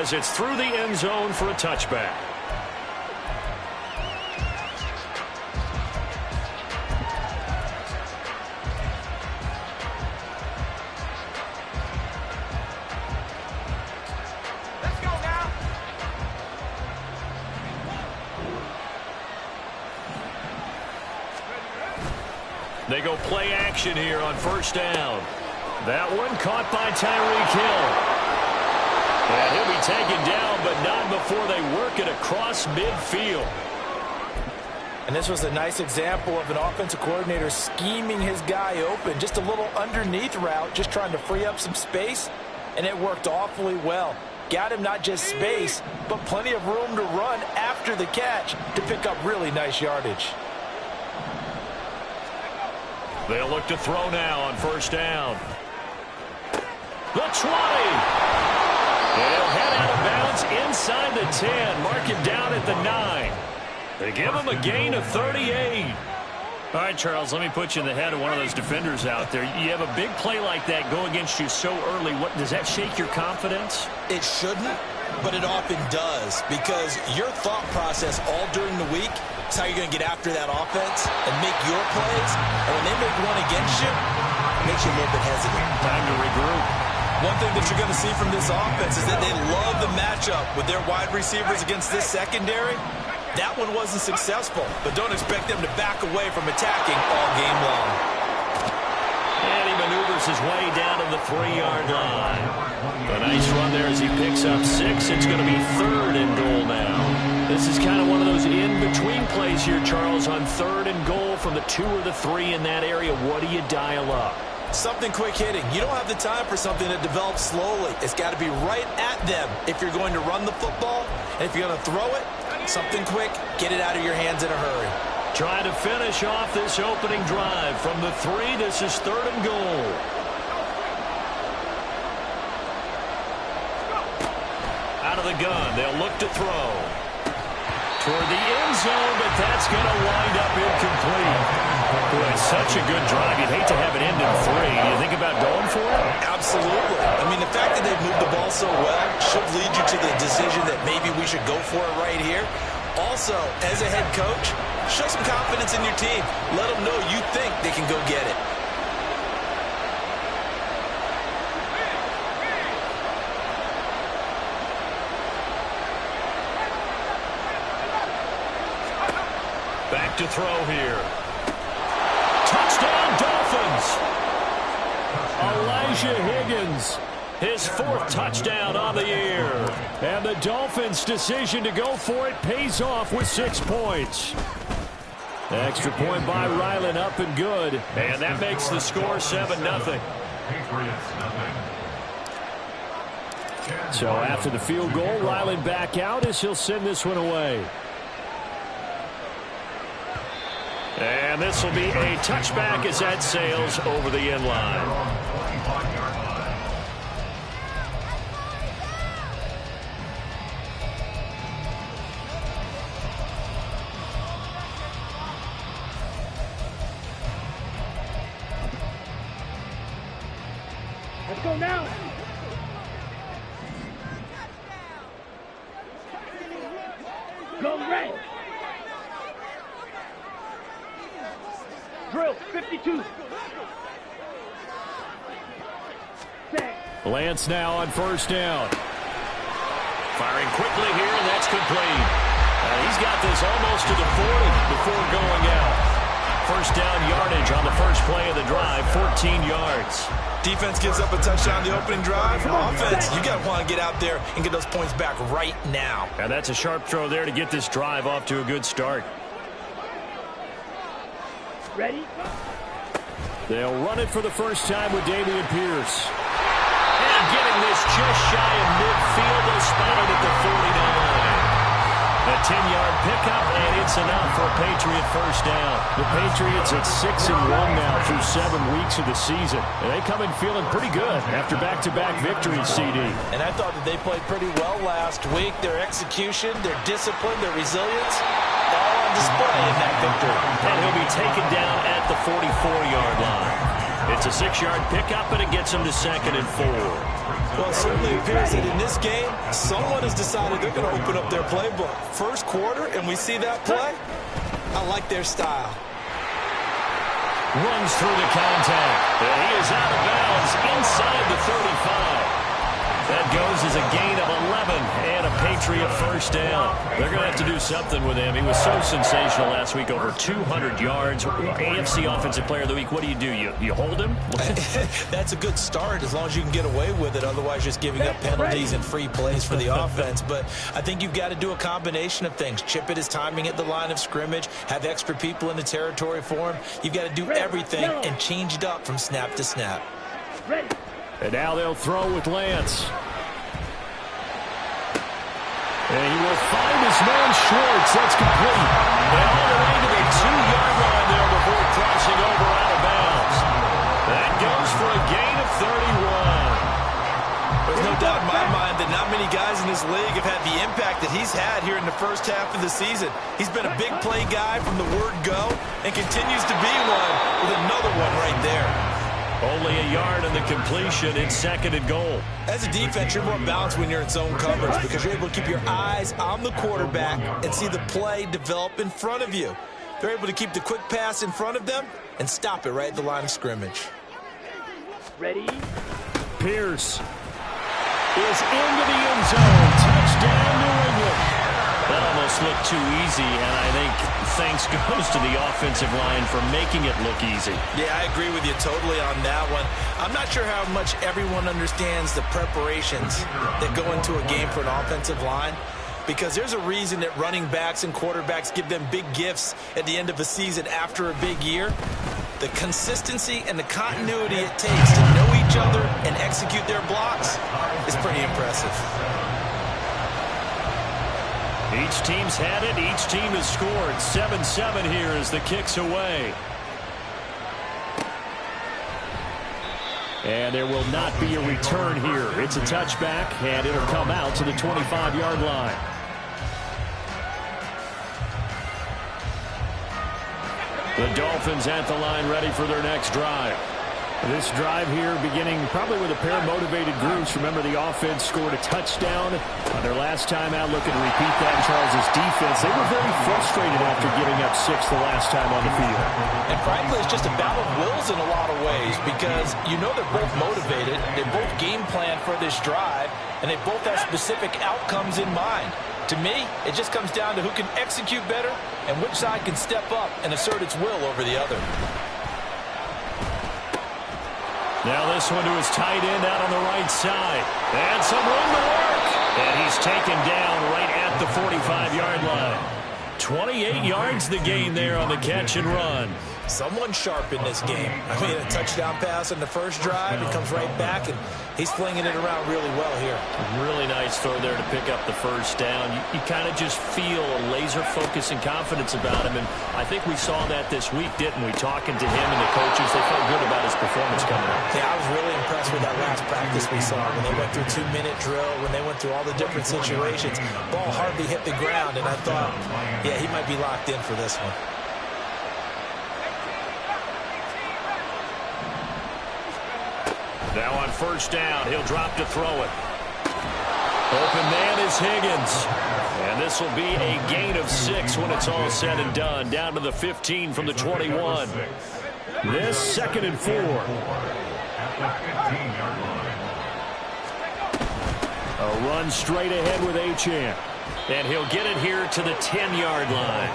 as it's through the end zone for a touchback. They go play action here on first down. That one caught by Tyreek Hill. And he'll be taken down, but not before they work it across midfield. And this was a nice example of an offensive coordinator scheming his guy open. Just a little underneath route, just trying to free up some space, and it worked awfully well. Got him not just space, but plenty of room to run after the catch to pick up really nice yardage. They'll look to throw now on first down. The 20. They'll head out of bounds inside the 10. Mark him down at the 9. They give him a gain of 38. All right, Charles, let me put you in the head of one of those defenders out there. You have a big play like that go against you so early. What does that shake your confidence? It shouldn't, but it often does, because your thought process all during the week is how you're going to get after that offense and make your plays. And when they make one against you, it makes you a little bit hesitant. Time to regroup. One thing that you're going to see from this offense is that they love the matchup with their wide receivers against this secondary. That one wasn't successful, but don't expect them to back away from attacking all game long. And he maneuvers his way down to the 3-yard line. A nice run there as he picks up 6. It's going to be 3rd and goal now. This is kind of one of those in-between plays here, Charles, on 3rd and goal from the 2 or the 3 in that area. What do you dial up? Something quick hitting. You don't have the time for something that develops slowly. It's got to be right at them if you're going to run the football. And if you're going to throw it, something quick, get it out of your hands in a hurry. Trying to finish off this opening drive. From the 3, this is 3rd and goal. Out of the gun, they'll look to throw. Toward the end zone, but that's going to wind up incomplete. Boy, it's such a good drive. You'd hate to have it end in 3. Do you think about going for it? Absolutely. I mean, the fact that they've moved the ball so well should lead you to the decision that maybe we should go for it right here. Also, as a head coach, show some confidence in your team. Let them know you think they can go get it. Back to throw here. Touchdown, Dolphins! Elijah Higgins, his 4th touchdown on the year. And the Dolphins' decision to go for it pays off with 6 points. Extra point by Ryland, up and good. And that makes the score 7-0. So after the field goal, Ryland back out as he'll send this one away. And this will be a touchback as that sails over the end line. Let's go now. Go red. Drill 52. Lance now on first down. Firing quickly here, and that's complete. He's got this almost to the 40 before going out. First down yardage on the first play of the drive, 14 yards. Defense gives up a touchdown the opening drive. Offense, you got to want to get out there and get those points back right now. And that's a sharp throw there to get this drive off to a good start. Ready? They'll run it for the first time with Dameon Pierce. And getting this just shy of midfield, they'll spot it at the 49. A 10-yard pickup, and it's enough for a Patriot first down. The Patriots at 6-1 now through 7 weeks of the season. And they come in feeling pretty good after back-to-back victories, CD. And I thought that they played pretty well last week. Their execution, their discipline, their resilience, all on display in that victory. And he'll be taken down at the 44-yard line. It's a 6-yard pickup, and it gets him to 2nd and 4. Well, it certainly appears that in this game, someone has decided they're going to open up their playbook. First quarter, and we see that play. I like their style. Runs through the contact. And he is out of bounds inside the 35. That goes as a gain of 11 and a Patriot first down. They're going to have to do something with him. He was so sensational last week, over 200 yards. AFC Offensive Player of the Week, what do? You hold him? That's a good start as long as you can get away with it. Otherwise, just giving up penalties and free plays for the offense. But I think you've got to do a combination of things. Chip at his timing at the line of scrimmage, have extra people in the territory for him. You've got to do everything and change it up from snap to snap. Ready. And now they'll throw with Lance. And he will find his man Schwartz. That's complete. And all the way to the 2-yard line there before crossing over out of bounds. That goes for a gain of 31. There's no doubt in my mind that not many guys in this league have had the impact that he's had here in the first half of the season. He's been a big play guy from the word go and continues to be one with another one right there. Only a yard in the completion. It's second and goal. As a defense, you're more balanced when you're in zone coverage because you're able to keep your eyes on the quarterback and see the play develop in front of you. They're able to keep the quick pass in front of them and stop it right at the line of scrimmage. Ready. Pierce is into the end zone. Touchdown, New England. That almost looked too easy, and I think thanks goes to the offensive line for making it look easy. Yeah, I agree with you totally on that one. I'm not sure how much everyone understands the preparations that go into a game for an offensive line, because there's a reason that running backs and quarterbacks give them big gifts at the end of a season after a big year. The consistency and the continuity it takes to know each other and execute their blocks is pretty impressive. Each team's had it. Each team has scored. 7-7 here as the kick's away. And there will not be a return here. It's a touchback, and it'll come out to the 25-yard line. The Dolphins at the line ready for their next drive. This drive here beginning probably with a pair of motivated groups. Remember, the offense scored a touchdown on their last time out. Looking to repeat that in Charles' defense. They were very frustrated after giving up 6 the last time on the field. And frankly, it's just a battle of wills in a lot of ways because you know they're both motivated. They both game plan for this drive, and they both have specific outcomes in mind. To me, it just comes down to who can execute better and which side can step up and assert its will over the other. Now this one to his tight end out on the right side. And some room to work. And he's taken down right at the 45-yard line. 28 yards the gain there on the catch and run. Someone sharp in this game. I mean, a touchdown pass on the first drive. He comes right back, and he's flinging it around really well here. Really nice throw there to pick up the first down. You kind of just feel a laser focus and confidence about him, and I think we saw that this week, didn't we? Talking to him and the coaches, they felt good about his performance coming up. Yeah, I was really impressed with that last practice we saw when they went through 2-minute drill, when they went through all the different situations. Ball hardly hit the ground, and I thought, yeah, he might be locked in for this one. Now on first down, he'll drop to throw it. Open man is Higgins. And this will be a gain of 6 when it's all said and done. Down to the 15 from the 21. This 2nd and 4. A run straight ahead with Achane. And he'll get it here to the 10-yard line.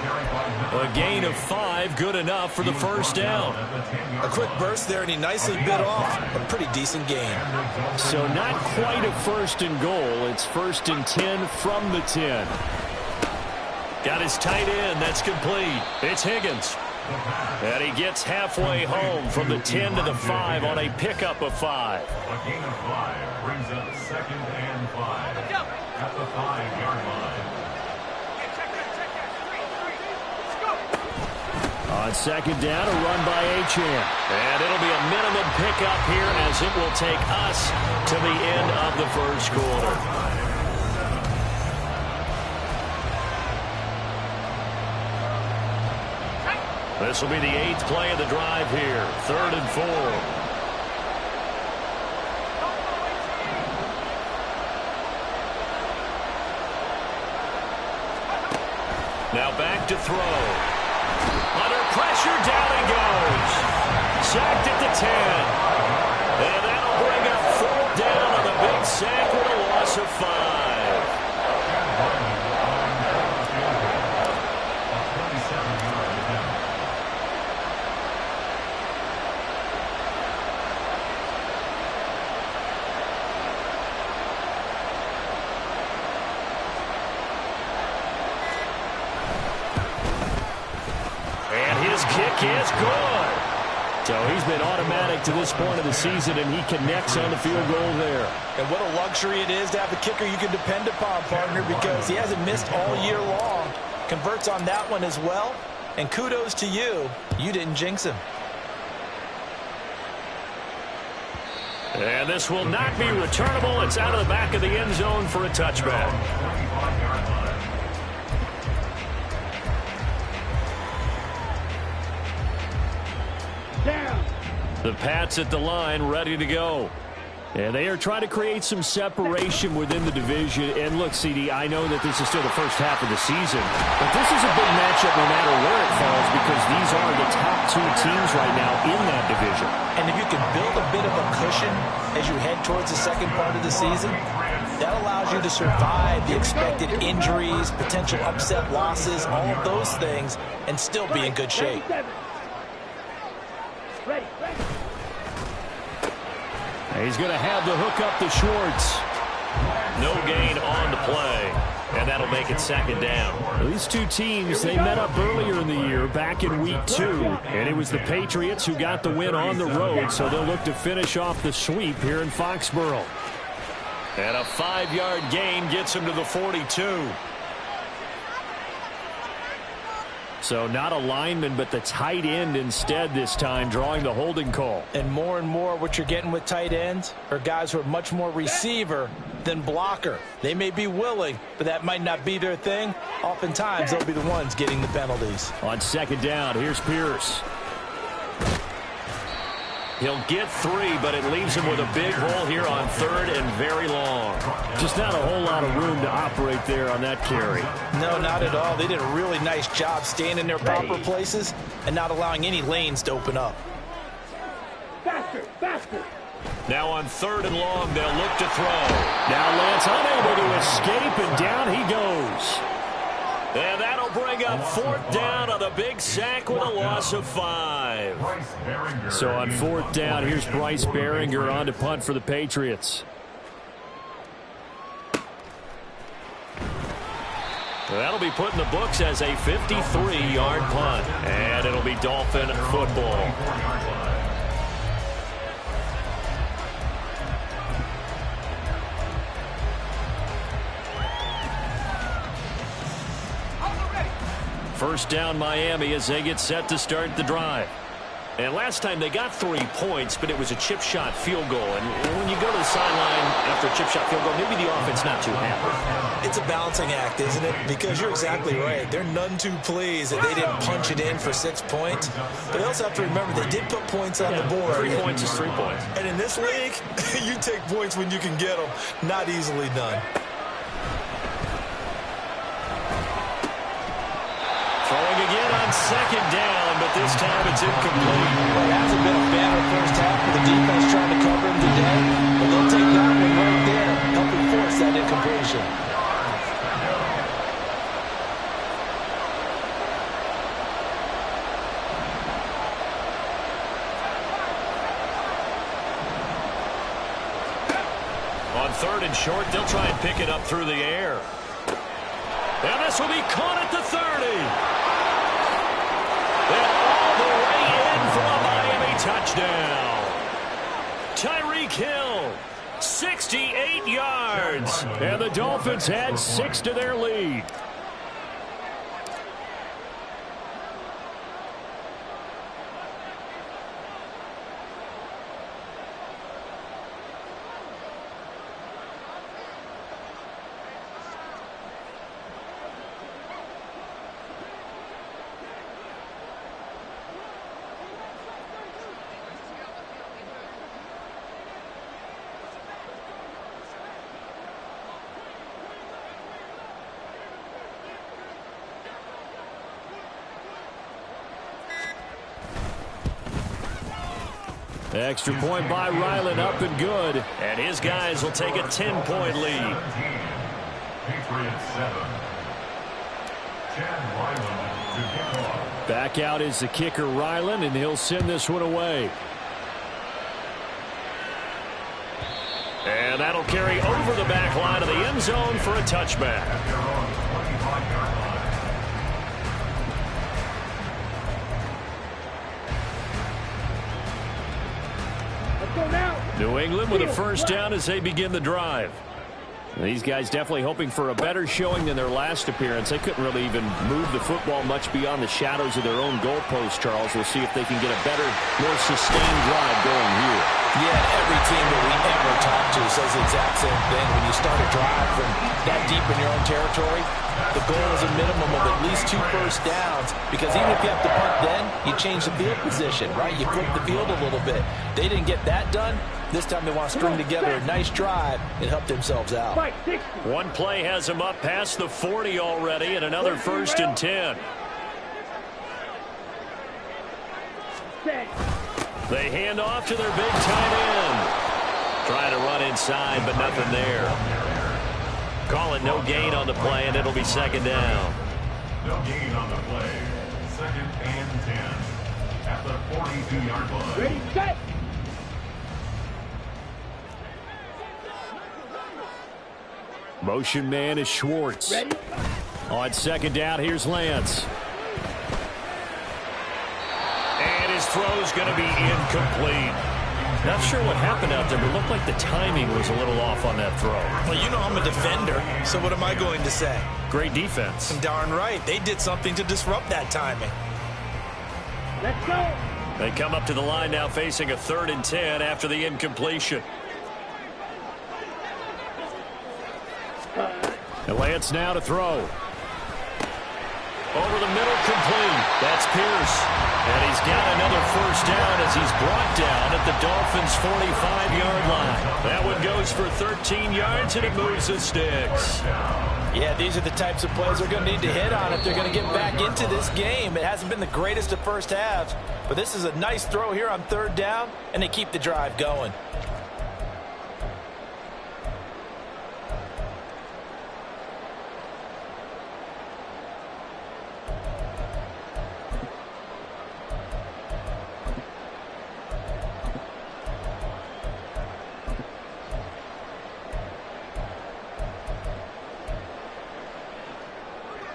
A gain of 5, good enough for the first down. A quick burst there, and he nicely bit off a pretty decent gain. So not quite a 1st and goal. It's 1st and 10 from the 10. Got his tight end. That's complete. It's Higgins. And he gets halfway home from the 10 to the 5 on a pickup of 5. A gain of 5 brings up 2nd and 5 at the 5-yard line. On 2nd down, a run by Achane. And it'll be a minimum pickup here as it will take us to the end of the first quarter. This will be the 8th play of the drive here. 3rd and 4. Now back to throw. Under pressure, down he goes. Sacked at the 10. And that'll bring up 4th down on the big sack with a loss of 5. Kick is good. So he's been automatic to this point of the season, and he connects on the field goal there. And what a luxury it is to have a kicker you can depend upon, partner, because he hasn't missed all year long. Converts on that one as well. And kudos to you. You didn't jinx him. And this will not be returnable. It's out of the back of the end zone for a touchback. The Pats at the line, ready to go. And they are trying to create some separation within the division. And look, CD, I know that this is still the first half of the season, but this is a big matchup no matter where it falls, because these are the top 2 teams right now in that division. And if you can build a bit of a cushion as you head towards the second part of the season, that allows you to survive the expected injuries, potential upset losses, all of those things, and still be in good shape. He's going to have the hook up to Schwartz. No gain on the play. And that'll make it 2nd down. These two teams, they met up earlier in the year, back in week 2. And it was the Patriots who got the win on the road, so they'll look to finish off the sweep here in Foxborough. And a 5-yard gain gets him to the 42. So not a lineman, but the tight end instead this time, drawing the holding call. And more what you're getting with tight ends are guys who are much more receiver than blocker. They may be willing, but that might not be their thing. Oftentimes, they'll be the ones getting the penalties. On 2nd down, here's Pierce. He'll get 3, but it leaves him with a big hole here on 3rd and very long. Just not a whole lot of room to operate there on that carry. No, not at all. They did a really nice job staying in their proper places and not allowing any lanes to open up. Faster. Now on 3rd and long, they'll look to throw. Now Lance unable to escape, and down he goes. And that'll bring up 4th down on the big sack with a loss of 5. So on 4th down, here's Bryce Behringer on to punt for the Patriots. That'll be put in the books as a 53-yard punt. And it'll be Dolphin football. First down Miami as they get set to start the drive. And last time they got 3 points, but it was a chip shot field goal. And when you go to the sideline after a chip shot field goal, maybe the offense not too happy. It's a balancing act, isn't it? Because you're exactly right. They're none too pleased that they didn't punch it in for 6 points. But they also have to remember they did put points on the board. 3 points is 3 points. And in this league, you take points when you can get them. Not easily done. Throwing again on 2nd down, but this time it's incomplete. Well, it hasn't been a banner first half for the defense trying to cover him today, but they'll take that one right there, helping force that incompletion. On 3rd and short, they'll try and pick it up through the air. And this will be caught at the 30. And all the way in for a Miami touchdown. Tyreek Hill, 68 yards. And the Dolphins had 6 to their lead. Extra point by Ryland, up and good. And his guys will take a 10-point lead. 17. Patriots 7. Chad Ryland to kick off. Back out is the kicker, Ryland, and he'll send this one away. And that'll carry over the back line of the end zone for a touchback. New England with a first down as they begin the drive. These guys definitely hoping for a better showing than their last appearance. They couldn't really even move the football much beyond the shadows of their own goalpost, Charles. We'll see if they can get a better, more sustained drive going here. Yeah, every team that we ever talk to says the exact same thing. When you start a drive from that deep in your own territory, the goal is a minimum of at least 2 first downs, because even if you have to punt then, you change the field position, right? You flip the field a little bit. They didn't get that done. This time they want to string together a nice drive and help themselves out. One play has them up past the 40 already, and another 1st and 10. They hand off to their big tight end. Trying to run inside, but nothing there. Call it no gain on the play, and it'll be 2nd down. No gain on the play. 2nd and 10. At the 42-yard line. Ready, set. Motion man is Schwartz. Ready. On 2nd down, here's Lance. And his throw's going to be incomplete. Not sure what happened out there, but it looked like the timing was a little off on that throw. Well, you know I'm a defender, so what am I going to say? Great defense. Darn right. They did something to disrupt that timing. Let's go. They come up to the line now facing a 3rd and 10 after the incompletion. And Lance now to throw. Over the middle, complete. That's Pierce. And he's got another 1st down as he's brought down at the Dolphins' 45-yard line. That one goes for 13 yards, and it moves the sticks. Yeah, these are the types of plays they're going to need to hit on if they're going to get back into this game. It hasn't been the greatest of first halves, but this is a nice throw here on 3rd down, and they keep the drive going.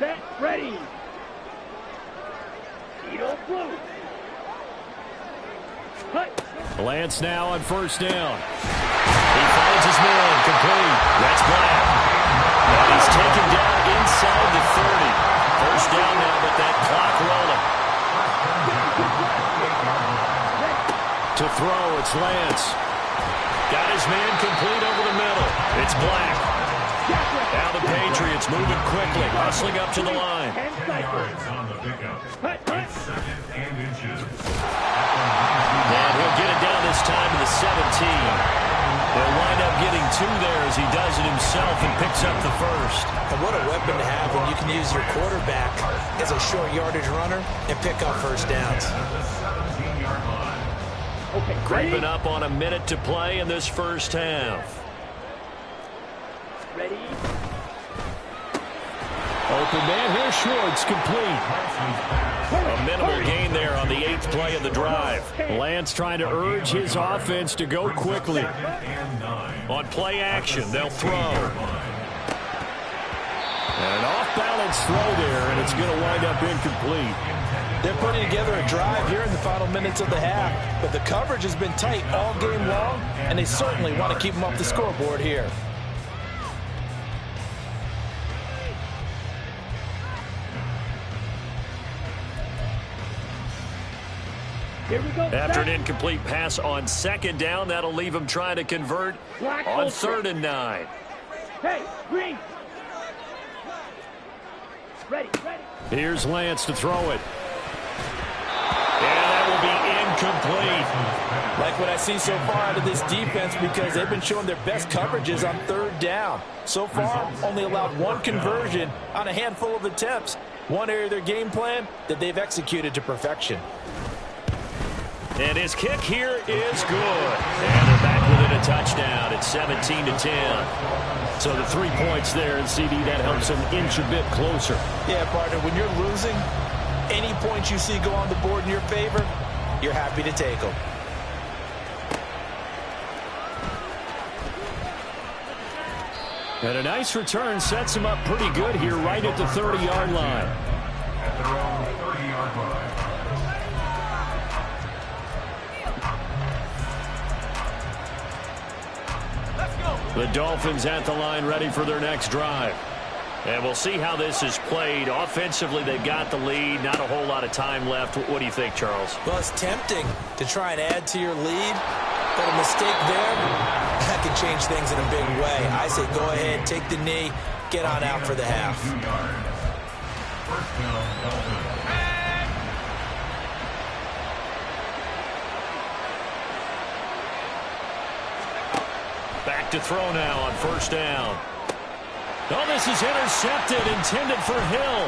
Set. Ready. Eagle blue. Hut. Lance now on 1st down. He finds his man, complete. That's Black. And he's taken down inside the 30. 1st down now, but that clock rolling. To throw, it's Lance. Got his man complete over the middle. It's Black. Now the Patriots moving quickly, hustling up to the line. 10 yards on the pickup. It's 2nd and inches. And he'll get it down this time to the 17. He'll wind up getting 2 there as he does it himself and picks up the 1st. And what a weapon to have when you can use your quarterback as a short yardage runner and pick up 1st downs. At the 17-yard line. Okay. Creeping Ready. up on a minute to play in this 1st half. Ready. Open man, here's Schwartz, complete. A minimal gain there on the 8th play of the drive. Lance trying to urge his offense to go quickly. And 9. On play action, they'll throw. And an off-balance throw there, and it's going to wind up incomplete. They're putting together a drive here in the final minutes of the half, but the coverage has been tight all game long, and they certainly want to keep them off the scoreboard here. Here we go. After an Set. incomplete pass on 2nd down, that'll leave him trying to convert Black on bullshit. 3rd and 9. Hey, green. Ready. Ready. Here's Lance to throw it. And that will be incomplete. Like what I see so far out of this defense, because they've been showing their best coverages on 3rd down. So far, only allowed 1 conversion on a handful of attempts. One area of their game plan that they've executed to perfection. And his kick here is good. And they're back within a touchdown. It's 17-10. So the 3 points there, and CD, that helps them inch a bit closer. Yeah, partner, when you're losing, any points you see go on the board in your favor, you're happy to take them. And a nice return sets him up pretty good here right at the 30-yard line. At their own 30-yard line. The Dolphins at the line ready for their next drive. And we'll see how this is played. Offensively, they've got the lead. Not a whole lot of time left. What do you think, Charles? Well, it's tempting to try and add to your lead, but a mistake there, that could change things in a big way. I say go ahead, take the knee, get on out for the half. 2 yards. First down, Dolphins. Back to throw now on first down. Oh, this is intercepted, intended for Hill.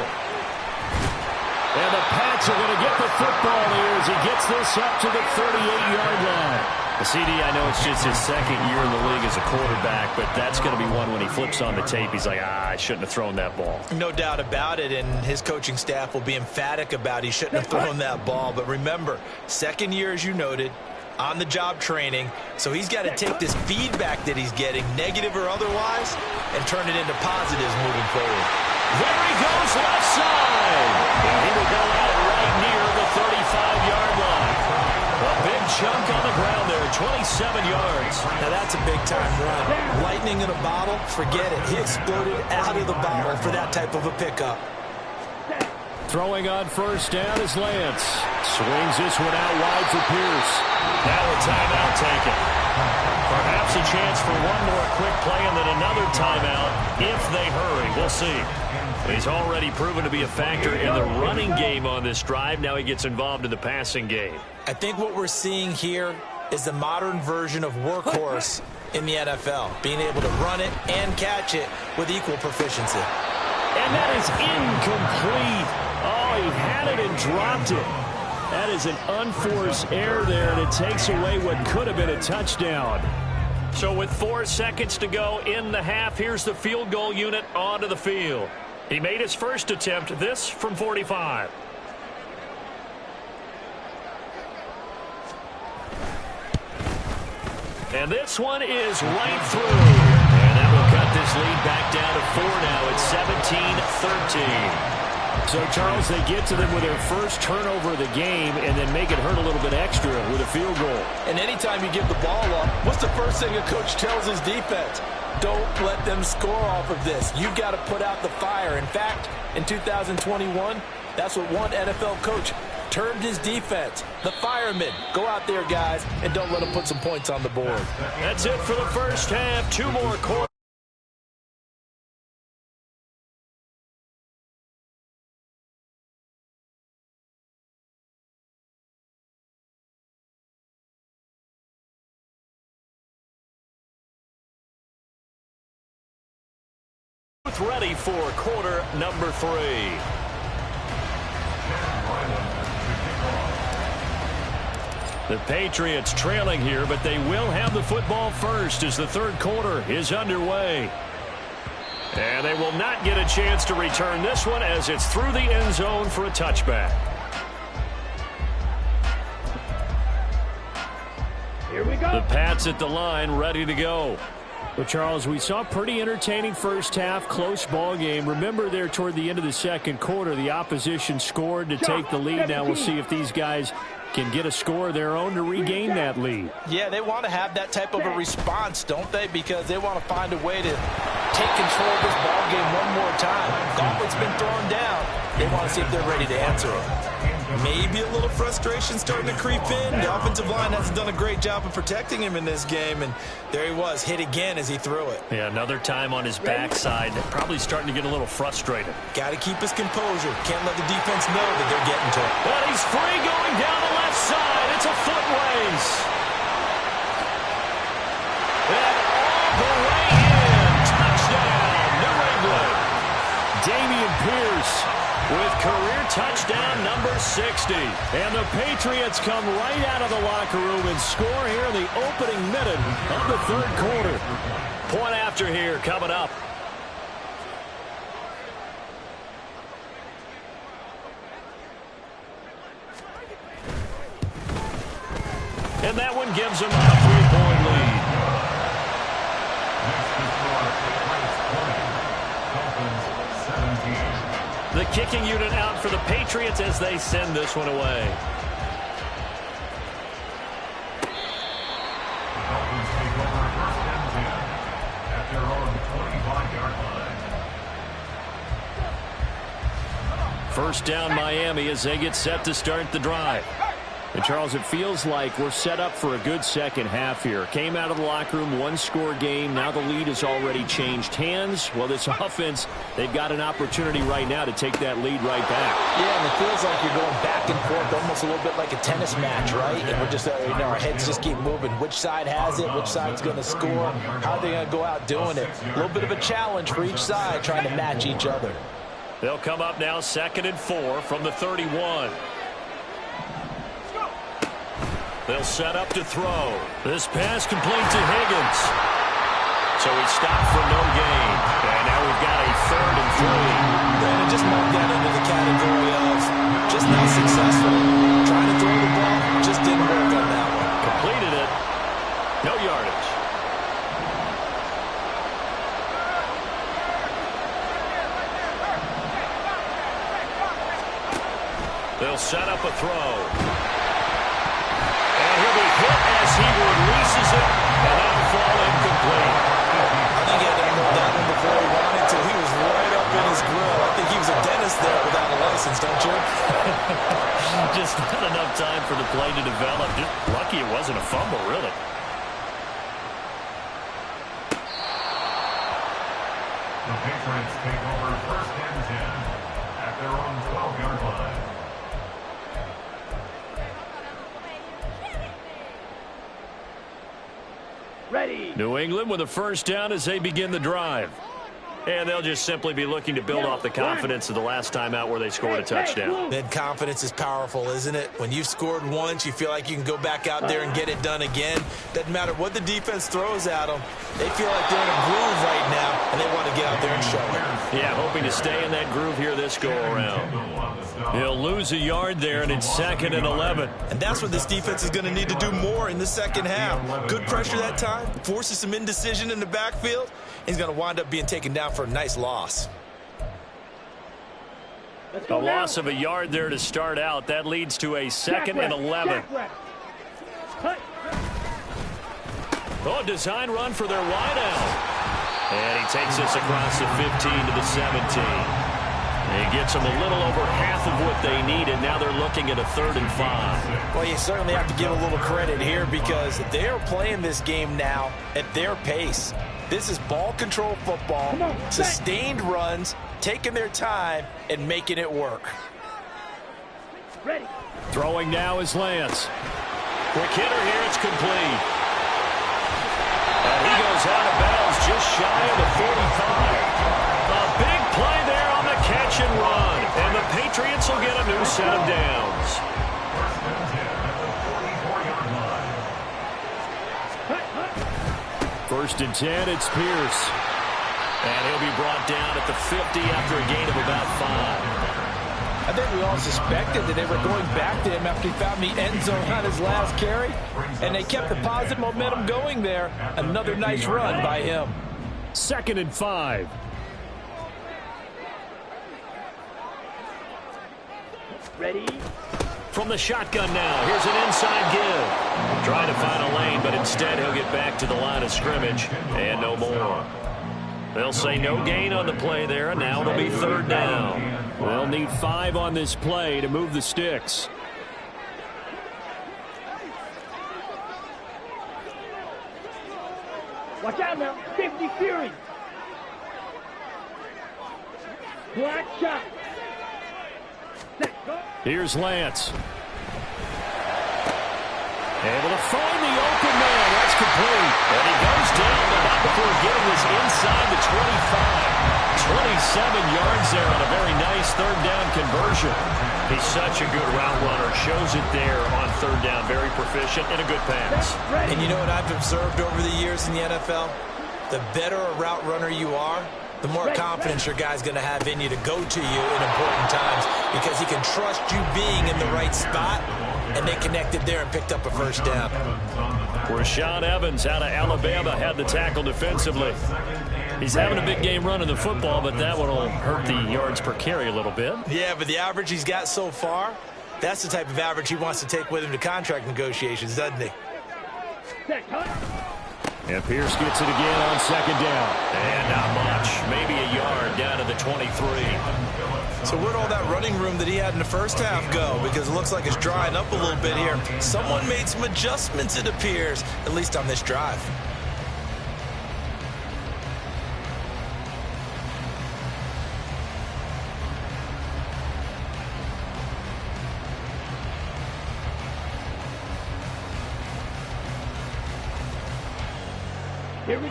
And the Pats are going to get the football here as he gets this up to the 38-yard line. The CD, I know it's just his second year in the league as a quarterback, but that's going to be one when he flips on the tape. He's like, I shouldn't have thrown that ball. No doubt about it, and his coaching staff will be emphatic about he shouldn't have thrown that ball. But remember, second year, as you noted, on-the-job training, so he's got to take this feedback that he's getting, negative or otherwise, and turn it into positives moving forward. There he goes, left side. And he will go out right near the 35-yard line. A big chunk on the ground there, 27 yards. Now that's a big-time run. Lightning in a bottle, forget it. He exploded out of the bottle for that type of a pickup. Throwing on first down is Lance. Swings this one out wide for Pierce. Now a timeout taken. Perhaps a chance for one more quick play and then another timeout if they hurry. We'll see. He's already proven to be a factor in the running game on this drive. Now he gets involved in the passing game. I think what we're seeing here is the modern version of workhorse in the NFL, being able to run it and catch it with equal proficiency. And that is incomplete. Oh, he had it and dropped it. That is an unforced error there, and it takes away what could have been a touchdown. So with 4 seconds to go in the half, here's the field goal unit onto the field. He made his first attempt, this from 45. And this one is right through. And that will cut this lead back down to 4 now. It's 17-13. So, Charles, they get to them with their first turnover of the game and then make it hurt a little bit extra with a field goal. And anytime you give the ball up, what's the first thing a coach tells his defense? Don't let them score off of this. You've got to put out the fire. In fact, in 2021, that's what one NFL coach termed his defense, the firemen. Go out there, guys, and don't let them put some points on the board. That's it for the first half. 2 more quarters. Ready for quarter number 3. The Patriots trailing here, but they will have the football first as the third quarter is underway. And they will not get a chance to return this one as it's through the end zone for a touchback. Here we go. The Pats at the line, ready to go. Well, Charles, we saw a pretty entertaining first half, close ball game. Remember there toward the end of the second quarter, the opposition scored to take the lead. Now we'll see if these guys can get a score of their own to regain that lead. Yeah, they want to have that type of a response, don't they? Because they want to find a way to take control of this ball game one more time. Gauntlet's been thrown down. They want to see if they're ready to answer it. Maybe a little frustration starting to creep in. The offensive line hasn't done a great job of protecting him in this game, and there he was, hit again as he threw it. Yeah, another time on his backside, probably starting to get a little frustrated. Got to keep his composure. Can't let the defense know that they're getting to it. But he's free going down the left side. It's a foot race. And all the way in. Touchdown, New England. Dameon Pierce with career touchdown number 60. And the Patriots come right out of the locker room and score here in the opening minute of the third quarter. Point after here coming up. And that one gives them a 3-point lead. The kicking unit out for the Patriots as they send this one away. The Dolphins take over 1st and 10 at their own 25-yard line. First down Miami as they get set to start the drive. And, Charles, it feels like we're set up for a good second half here. Came out of the locker room, one-score game. Now the lead has already changed hands. Well, this offense, they've got an opportunity right now to take that lead right back. Yeah, and it feels like you're going back and forth, almost a little bit like a tennis match, right? And we're just, our heads just keep moving. Which side has it? Which side's going to score? How are they going to go out doing it? A little bit of a challenge for each side, trying to match each other. They'll come up now 2nd and 4 from the 31. They'll set up to throw. This pass complete to Higgins. So he stopped for no gain. And now we've got a 3rd and 3. Brandon, just mark that under the category of just not successful. Trying to throw the ball, just didn't work on that one. Completed it. No yardage. They'll set up a throw. Hit as he releases it, and that'll fall incomplete. I think he had to know that one before he wanted to. He was right up in his grill. I think he was a dentist there without a license, don't you? Just not enough time for the play to develop. Just lucky it wasn't a fumble, really. The Patriots take over 1st and 10 at their own 12-yard line. Ready. New England with a first down as they begin the drive. And they'll just simply be looking to build off the confidence of the last time out where they scored a touchdown. That confidence is powerful, isn't it? When you've scored once, you feel like you can go back out there and get it done again. Doesn't matter what the defense throws at them. They feel like they're in a groove right now, and they want to get out there and show it. Yeah, hoping to stay in that groove here this go-around. He'll lose a yard there, and it's 2nd and 11. And that's what this defense is going to need to do more in the second half. Good pressure that time, forces some indecision in the backfield. He's going to wind up being taken down for a nice loss. A loss of a yard there to start out. That leads to a 2nd and 11. Oh, design run for their wideout. And he takes this across the 15 to the 17. And he gets them a little over half of what they needed. Now they're looking at a 3rd and 5. Well, you certainly have to give a little credit here because they're playing this game now at their pace. This is ball control football, sustained runs, taking their time, and making it work. Ready. Throwing now is Lance. Quick hitter here, it's complete. And he goes out of bounds just shy of the 45. A big play there on the catch and run. And the Patriots will get a new set of downs. 1st and 10 at the 44-yard line. 1st and 10, it's Pierce. And he'll be brought down at the 50 after a gain of about 5. I think we all suspected that they were going back to him after he found the end zone on his last carry, and they kept the positive momentum going there. Another nice run by him. 2nd and 5. Ready. From the shotgun now, here's an inside give. Trying to find a lane, but instead he'll get back to the line of scrimmage, and no more. They'll say no gain on the play there, and now it'll be 3rd down. They'll need 5 on this play to move the sticks. Watch out now. 50 Fury. Black shot. Here's Lance. Able to find the open man. That's complete. And he goes down, but not before getting this inside the 25. 27 yards there on a very nice third down conversion. He's such a good route runner. Shows it there on third down. Very proficient and a good pass. And you know what I've observed over the years in the NFL? The better a route runner you are, the more confidence your guy's going to have in you to go to you in important times because he can trust you being in the right spot, and they connected there and picked up a first down. Rashaan Evans out of Alabama had the tackle defensively. He's having a big game running the football, but that one will hurt the yards per carry a little bit. Yeah, but the average he's got so far, that's the type of average he wants to take with him to contract negotiations, doesn't he? And Pierce gets it again on second down. And not much. Maybe a yard down to the 23. So where'd all that running room that he had in the first half go? Because it looks like it's drying up a little bit here. Someone made some adjustments, it appears, at least on this drive.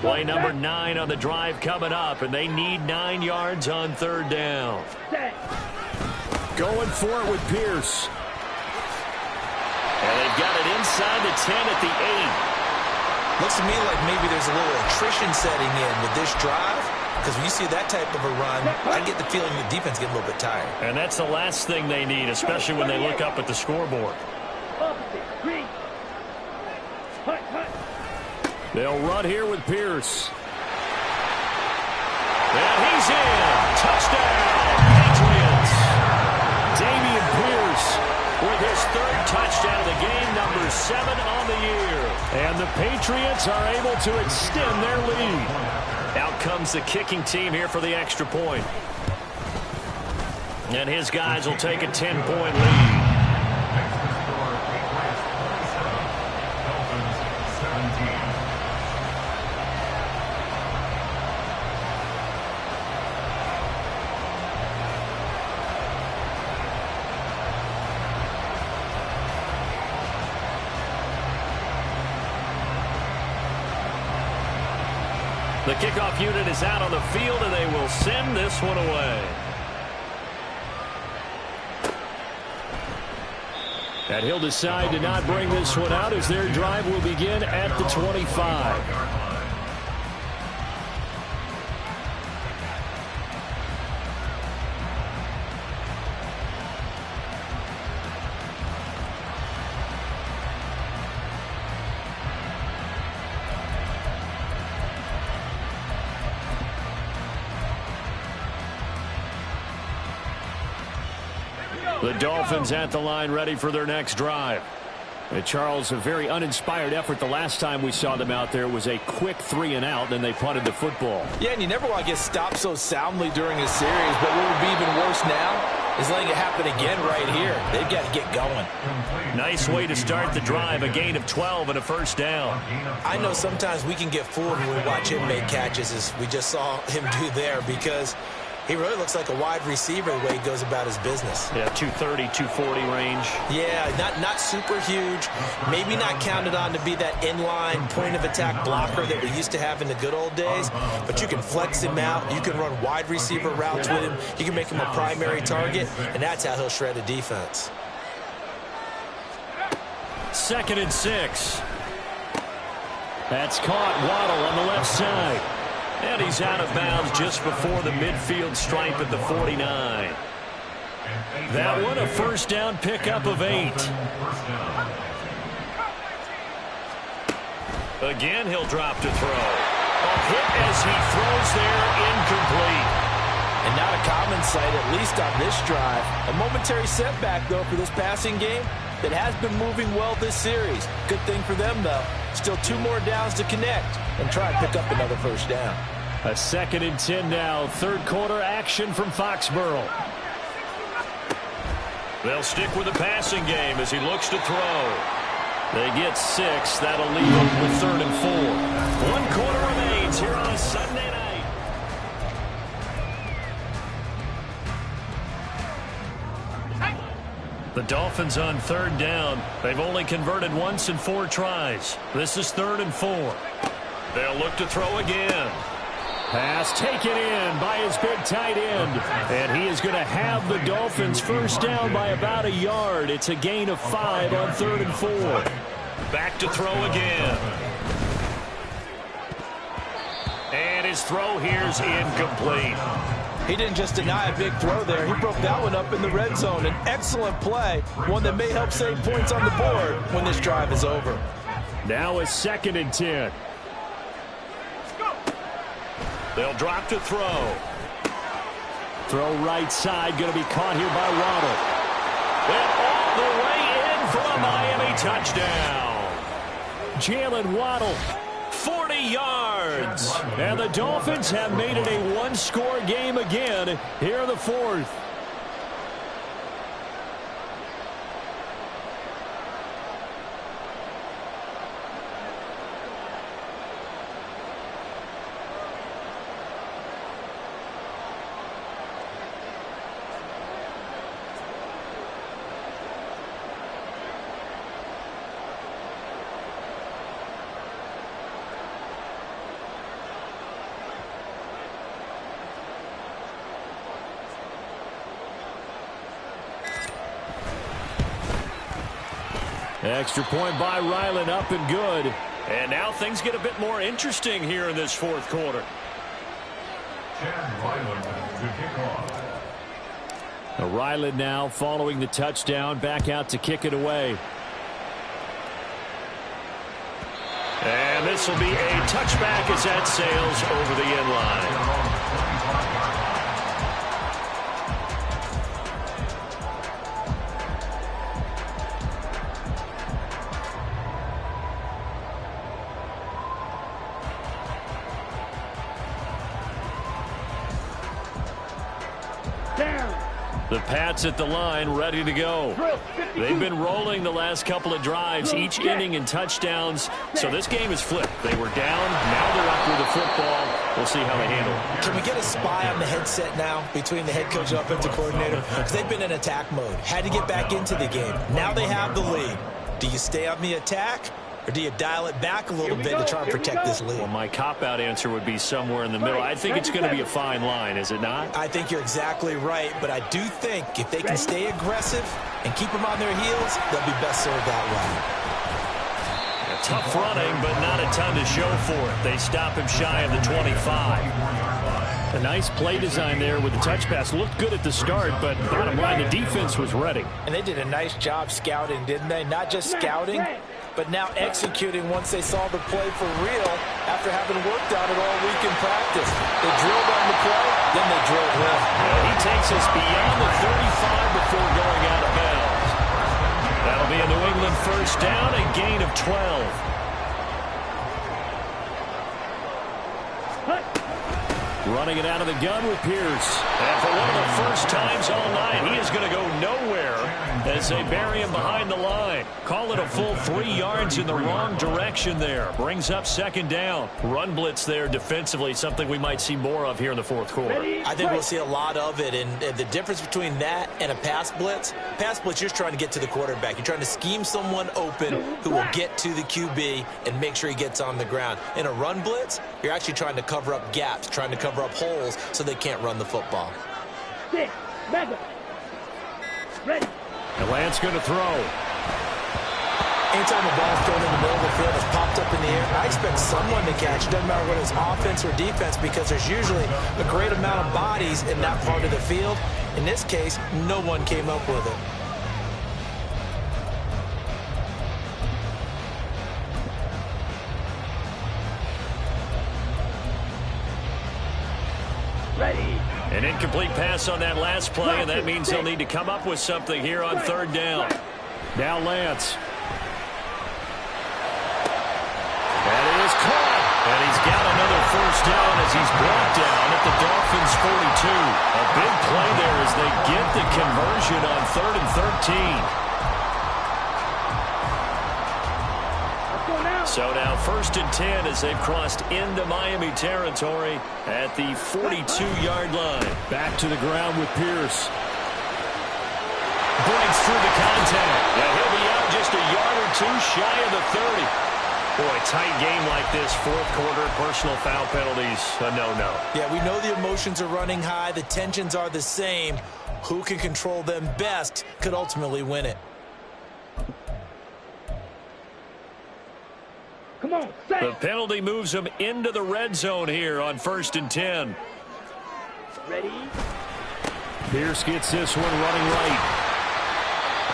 Play number 9 on the drive coming up, and they need 9 yards on third down. Going for it with Pierce. And they've got it inside the 10 at the 8. Looks to me like maybe there's a little attrition setting in with this drive, because when you see that type of a run, I get the feeling the defense getting a little bit tired. And that's the last thing they need, especially when they look up at the scoreboard. They'll run here with Pierce. And he's in. Touchdown, Patriots. Dameon Pierce with his third touchdown of the game, number 7 on the year. And the Patriots are able to extend their lead. Out comes the kicking team here for the extra point. And his guys will take a 10-point lead. The kickoff unit is out on the field, and they will send this one away. And he'll decide to not bring this one out as their drive will begin at the 25. The Dolphins at the line ready for their next drive. And Charles, a very uninspired effort. The last time we saw them out there was a quick 3-and-out, then they punted the football. Yeah, and you never want to get stopped so soundly during a series, but what would be even worse now is letting it happen again right here. They've got to get going. Nice way to start the drive, a gain of 12 and a first down. I know sometimes we can get fooled when we watch him make catches, as we just saw him do there, because he really looks like a wide receiver the way he goes about his business. Yeah, 230, 240 range. Yeah, not super huge. Maybe not counted on to be that inline point-of-attack blocker that we used to have in the good old days. But you can flex him out. You can run wide receiver routes with him. You can make him a primary target, and that's how he'll shred a defense. 2nd and 6. That's caught. Waddle on the left side. And he's out of bounds just before the midfield stripe at the 49. That one a first down pickup of 8. Again, he'll drop to throw. A hit as he throws there, incomplete. And not a common sight, at least on this drive. A momentary setback, though, for this passing game that has been moving well this series. Good thing for them, though. Still 2 more downs to connect and try and pick up another first down. A 2nd and 10 now. Third quarter action from Foxborough. They'll stick with the passing game as he looks to throw. They get 6. That'll leave them with 3rd and 4. 1 quarter remains here on a Sunday night. The Dolphins on 3rd down. They've only converted once in 4 tries. This is 3rd and 4. They'll look to throw again. Pass taken in by his big tight end. And he is going to have the Dolphins first down by about a yard. It's a gain of 5 on 3rd and 4. Back to throw again. And his throw here's incomplete. He didn't just deny a big throw there. He broke that one up in the red zone. An excellent play, one that may help save points on the board when this drive is over. Now a 2nd and 10. They'll drop to throw. Throw right side, going to be caught here by Waddle. And all the way in for a Miami touchdown. Jalen Waddle, 40 yards. And the Dolphins have made it a one-score game again here in the 4th. Extra point by Ryland, up and good. And now things get a bit more interesting here in this 4th quarter. Chad Ryland to kick off. Ryland now following the touchdown, back out to kick it away. And this will be a touchback as that sails over the end line. The Pats at the line, ready to go. They've been rolling the last couple of drives, each inning in touchdowns. So this game is flipped. They were down, now they're up with the football. We'll see how they handle it. Can we get a spy on the headset now between the head coach and offensive coordinator? Because they've been in attack mode. Had to get back into the game. Now they have the lead. Do you stay on the attack? Or do you dial it back a little bit to try and protect this lead? Well, my cop-out answer would be somewhere in the middle. I think it's going to be a fine line, is it not? I think you're exactly right, but I do think if they can stay aggressive and keep them on their heels, they'll be best served that way. Tough running, but not a ton to show for it. They stop him shy of the 25. A nice play design there with the touch pass. Looked good at the start, but bottom line, the defense was ready. And they did a nice job scouting, didn't they? Not just scouting, but now executing once they saw the play for real after having worked on it all week in practice. They drilled on the play, then they drilled him. He takes us beyond the 35 before going out of bounds. That'll be a New England first down, a gain of 12. Running it out of the gun with Pierce. And for one of the first times all night, he is going to go nowhere as they bury him behind the line. Call it a full 3 yards in the wrong direction there. Brings up 2nd down. Run blitz there defensively, something we might see more of here in the 4th quarter. I think we'll see a lot of it, and the difference between that and a pass blitz, you're trying to get to the quarterback. You're trying to scheme someone open who will get to the QB and make sure he gets on the ground. In a run blitz, you're actually trying to cover up gaps, trying to cover up holes so they can't run the football. Ready. And Lance going to throw. Anytime the ball's thrown in the middle of the field, it's popped up in the air, I expect someone to catch. It doesn't matter whether it's offense or defense, because there's usually a great amount of bodies in that part of the field. In this case, no one came up with it. Ready. An incomplete pass on that last play, and that means they'll need to come up with something here on 3rd down. Now Lance. That is caught. And he's got another first down as he's brought down at the Dolphins' 42. A big play there as they get the conversion on 3rd and 13. So now 1st and 10 as they've crossed into Miami territory at the 42-yard line. Back to the ground with Pierce. Breaks through the contact. Yeah, he'll be out just a yard or two shy of the 30. Boy, tight game like this, fourth quarter, personal foul penalties, a no-no. Yeah, we know the emotions are running high. The tensions are the same. Who can control them best could ultimately win it. Come on, The penalty moves him into the red zone here on 1st and 10. Ready? Pierce gets this one running right.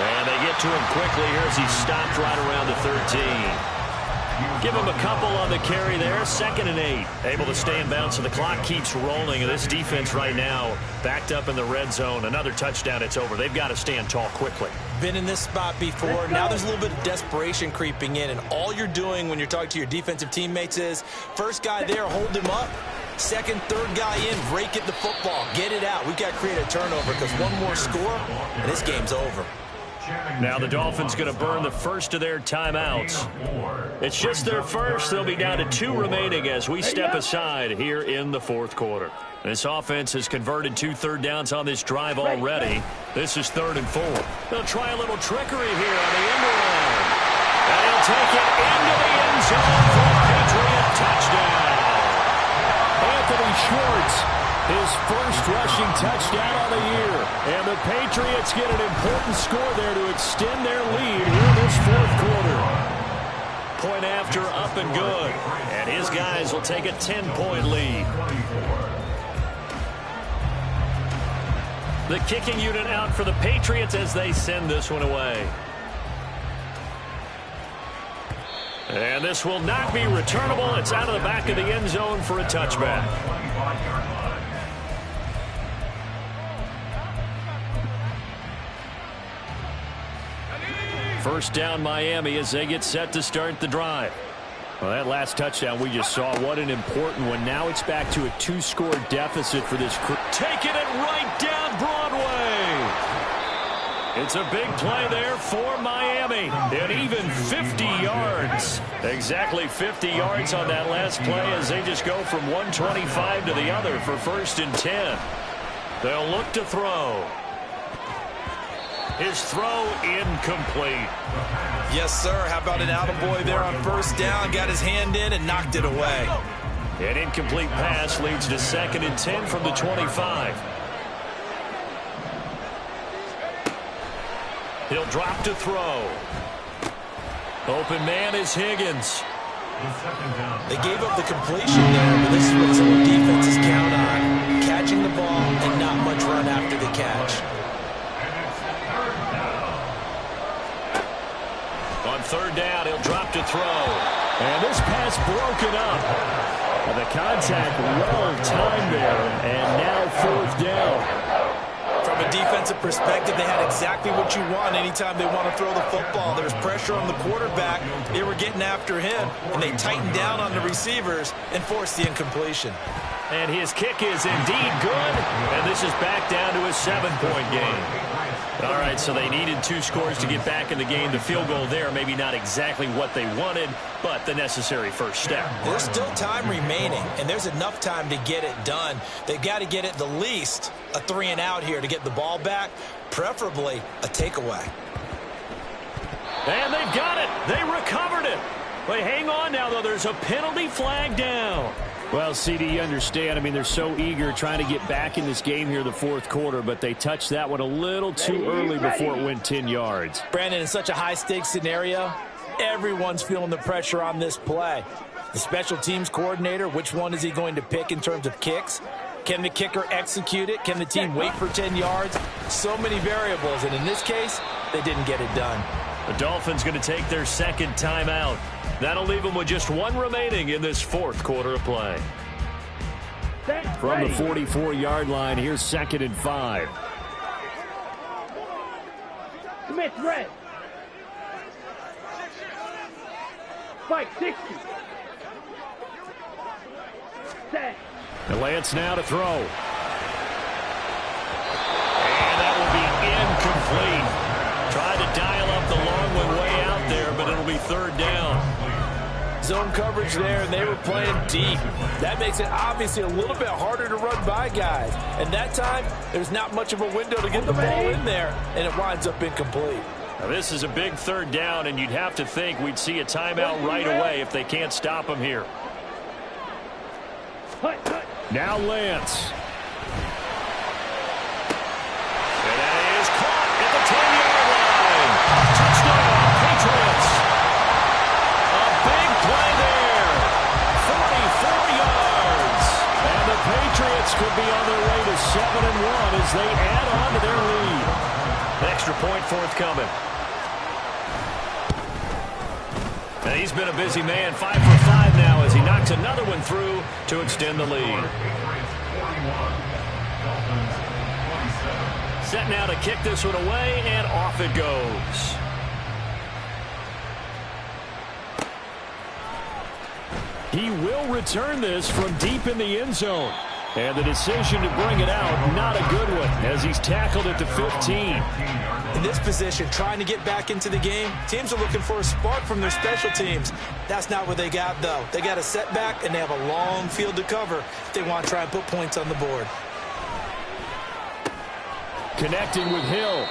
And they get to him quickly here as he stopped right around the 13. Give him a couple on the carry there. 2nd and 8. Able to stay in bounds, so the clock keeps rolling. And this defense right now backed up in the red zone. Another touchdown, it's over. They've got to stand tall quickly. Been in this spot before. Now there's a little bit of desperation creeping in. And all you're doing when you're talking to your defensive teammates is, first guy there, hold him up. Second, third guy in, rake it the football. Get it out. We've got to create a turnover because one more score, and this game's over. Now the Dolphins going to burn the first of their timeouts. It's just their first. They'll be down to 2 remaining as we step aside here in the fourth quarter. This offense has converted 2 third downs on this drive already. This is 3rd and 4. They'll try a little trickery here on the end around. And he'll take it into the end zone for a Patriot touchdown. Anthony Schwartz, his first rushing touchdown on the year. And the Patriots get an important score there to extend their lead here in this fourth quarter. Point after, up and good. And his guys will take a 10-point lead. The kicking unit out for the Patriots as they send this one away. And this will not be returnable. It's out of the back of the end zone for a touchback. First down Miami as they get set to start the drive. Well, that last touchdown we just saw, what an important one. Now it's back to a 2-score deficit for this crew. Taking it right down Broadway. It's a big play there for Miami. And even 50 yards. Exactly 50 yards on that last play as they just go from 125 to the other for 1st and 10. They'll look to throw. His throw incomplete. Yes, sir. How about an attaboy there on 1st down? Got his hand in and knocked it away. An incomplete pass leads to 2nd and 10 from the 25. He'll drop to throw. Open man is Higgins. They gave up the completion there, but this is what some defenses count on. Catching the ball and not much run after the catch. On 3rd down, he'll drop to throw. And this pass broken up. And the contact well timed there. And now 4th down. From a defensive perspective, they had exactly what you want anytime they want to throw the football. There was pressure on the quarterback. They were getting after him, and they tightened down on the receivers and forced the incompletion. And his kick is indeed good. And this is back down to a 7-point game. All right, so they needed 2 scores to get back in the game. The field goal there, maybe not exactly what they wanted, but the necessary first step. There's still time remaining, and there's enough time to get it done. They've got to get at the least a 3-and-out here to get the ball back, preferably a takeaway. And they've got it. They recovered it. But hang on now, though. There's a penalty flag down. Well, CD, you understand. I mean, they're so eager trying to get back in this game here the fourth quarter, but they touched that one a little too early before it went 10 yards. Brandon, in such a high-stakes scenario, everyone's feeling the pressure on this play. The special teams coordinator, which one is he going to pick in terms of kicks? Can the kicker execute it? Can the team wait for 10 yards? So many variables, and in this case, they didn't get it done. The Dolphins going to take their 2nd timeout. That'll leave them with just 1 remaining in this 4th quarter of play. From the 44-yard line, here's 2nd and 5. Smith red. Spike 60. Set. And Lance now to throw. And that will be incomplete. Tried to dial up the long one way out there, but it'll be 3rd down. Zone coverage there, and they were playing deep. That makes it obviously a little bit harder to run by guys. And that time, there's not much of a window to get the ball in there, and it winds up incomplete. Now, this is a big third down, and you'd have to think we'd see a timeout right away if they can't stop him here. Now Lance. And that is caught at the 10-yard line. Touchdown, Patriots. A big play there. 44 yards. And the Patriots could be on their way to 7-1 as they add on to their lead. Extra point forthcoming. And he's been a busy man, 5 for 5 now as he knocks another one through to extend the lead. Set now to kick this one away, and off it goes. He will return this from deep in the end zone. And the decision to bring it out, not a good one, as he's tackled at the 15. In this position, trying to get back into the game, teams are looking for a spark from their special teams. That's not what they got, though. They got a setback, and they have a long field to cover if they want to try and put points on the board. Connecting with Hill.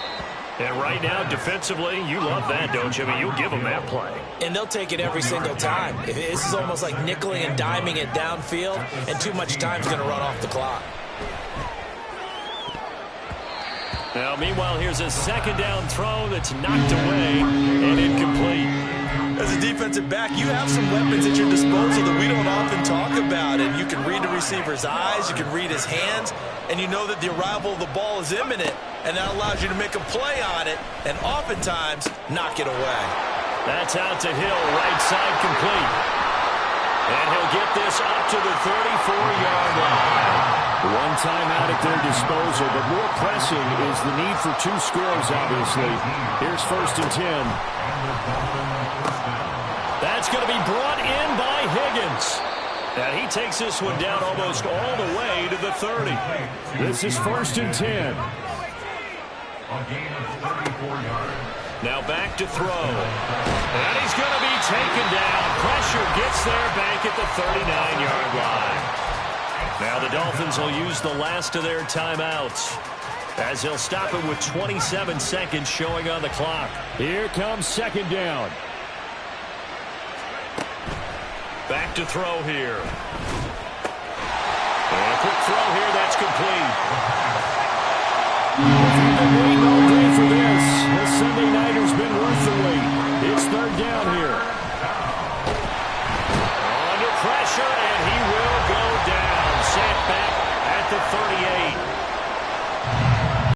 And right now, defensively, you love that, don't you? I mean, you'll give them that play. And they'll take it every single time. This is almost like nickeling and diming it downfield, and too much time's going to run off the clock. Now, meanwhile, here's a second down throw that's knocked away and incomplete. As a defensive back, you have some weapons at your disposal that we don't often talk about. And you can read the receiver's eyes, you can read his hands, and you know that the arrival of the ball is imminent. And that allows you to make a play on it and oftentimes knock it away. That's out to Hill, right side complete. And he'll get this up to the 34-yard line. One timeout at their disposal, but more pressing is the need for 2 scores, obviously. Here's 1st and 10. That's going to be brought in by Higgins. And he takes this one down almost all the way to the 30. This is 1st and 10. A gain of 34 yards. Now back to throw. And he's going to be taken down. Pressure gets there back at the 39-yard line. Now the Dolphins will use the last of their timeouts as they'll stop it with 27 seconds showing on the clock. Here comes 2nd down. Back to throw here. And a quick throw here, that's complete. If you've been waiting all day for this Sunday night